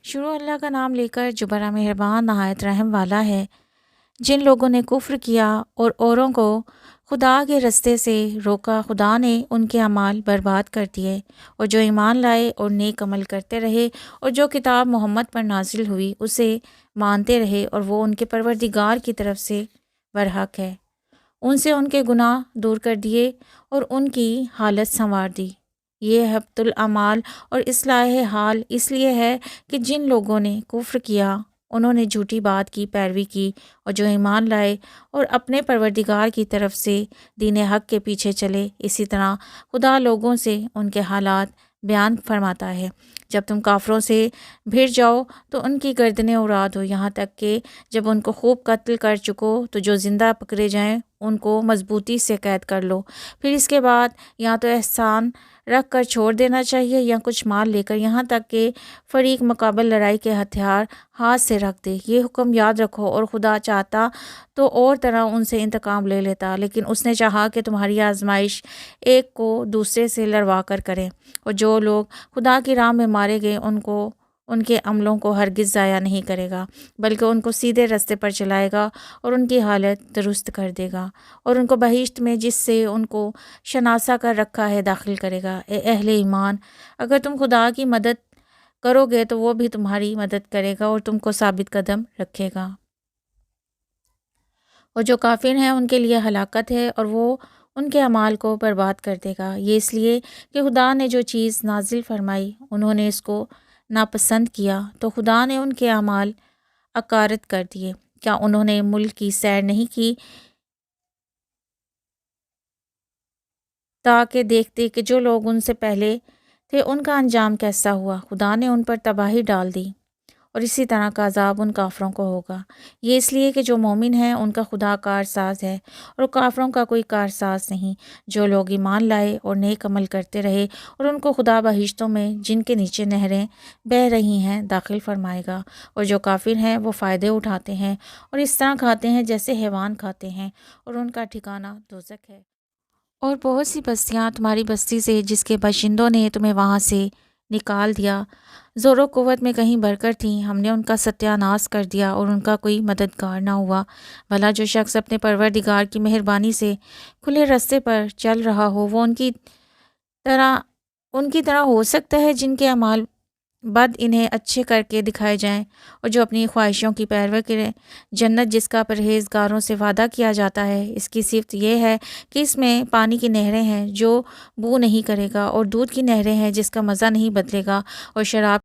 شروع اللہ کا نام لے کر جو بڑا مہربان نہایت رحم والا ہے۔ جن لوگوں نے کفر کیا اور اوروں کو خدا کے رستے سے روکا، خدا نے ان کے اعمال برباد کر دیے، اور جو ایمان لائے اور نیک عمل کرتے رہے اور جو کتاب محمد پر نازل ہوئی اسے مانتے رہے، اور وہ ان کے پروردگار کی طرف سے برحق ہے، ان سے ان کے گناہ دور کر دیے اور ان کی حالت سنوار دی۔ یہ حبط الاعمال اور اصلاح حال اس لیے ہے کہ جن لوگوں نے کفر کیا انہوں نے جھوٹی بات کی پیروی کی، اور جو ایمان لائے اور اپنے پروردگار کی طرف سے دین حق کے پیچھے چلے۔ اسی طرح خدا لوگوں سے ان کے حالات بیان فرماتا ہے۔ جب تم کافروں سے بھڑ جاؤ تو ان کی گردنیں اڑا دو، یہاں تک کہ جب ان کو خوب قتل کر چکو تو جو زندہ پکڑے جائیں ان کو مضبوطی سے قید کر لو۔ پھر اس کے بعد یا تو احسان رکھ کر چھوڑ دینا چاہیے یا کچھ مال لے کر، یہاں تک کہ فریق مقابل لڑائی کے ہتھیار ہاتھ سے رکھ دے۔ یہ حکم یاد رکھو، اور خدا چاہتا تو اور طرح ان سے انتقام لے لیتا، لیکن اس نے چاہا کہ تمہاری آزمائش ایک کو دوسرے سے لڑوا کر کرے، اور جو لوگ خدا کی راہ میں مارے گئے ان کے عملوں کو ہرگز ضائع نہیں کرے گا، بلکہ ان کو سیدھے رستے پر چلائے گا اور ان کی حالت درست کر دے گا، اور ان کو بہشت میں جس سے ان کو شناسا کر رکھا ہے داخل کرے گا۔ اے اہل ایمان، اگر تم خدا کی مدد کرو گے تو وہ بھی تمہاری مدد کرے گا اور تم کو ثابت قدم رکھے گا۔ اور جو کافر ہیں ان کے لیے ہلاکت ہے، اور وہ ان کے اعمال کو برباد کر دے گا۔ یہ اس لیے کہ خدا نے جو چیز نازل فرمائی انہوں نے اس کو ناپسند کیا، تو خدا نے ان کے اعمال اکارت کر دیے۔ کیا انہوں نے ملک کی سیر نہیں کی تاکہ دیکھتے کہ جو لوگ ان سے پہلے تھے ان کا انجام کیسا ہوا؟ خدا نے ان پر تباہی ڈال دی، اور اسی طرح کا عذاب ان کافروں کو ہوگا۔ یہ اس لیے کہ جو مومن ہیں ان کا خدا کارساز ہے، اور کافروں کا کوئی کارساز نہیں۔ جو لوگ ایمان لائے اور نیک عمل کرتے رہے اور ان کو خدا بہشتوں میں جن کے نیچے نہریں بہہ رہی ہیں داخل فرمائے گا، اور جو کافر ہیں وہ فائدے اٹھاتے ہیں اور اس طرح کھاتے ہیں جیسے حیوان کھاتے ہیں، اور ان کا ٹھکانہ دوزخ ہے۔ اور بہت سی بستیاں تمہاری بستی سے جس کے باشندوں نے تمہیں وہاں سے نکال دیا زور و قوت میں کہیں بڑھ کر تھیں، ہم نے ان کا ستیہ ناش کر دیا اور ان کا کوئی مددگار نہ ہوا۔ بھلا جو شخص اپنے پروردگار کی مہربانی سے کھلے رستے پر چل رہا ہو وہ ان کی طرح ہو سکتا ہے جن کے اعمال بد انہیں اچھے کر کے دکھائے جائیں، اور جو اپنی خواہشوں کی پیروی کرے۔ جنت جس کا پرہیزگاروں سے وعدہ کیا جاتا ہے، اس کی صفت یہ ہے کہ اس میں پانی کی نہریں ہیں جو بو نہیں کرے گا، اور دودھ کی نہریں ہیں جس کا مزہ نہیں بدلے گا، اور شراب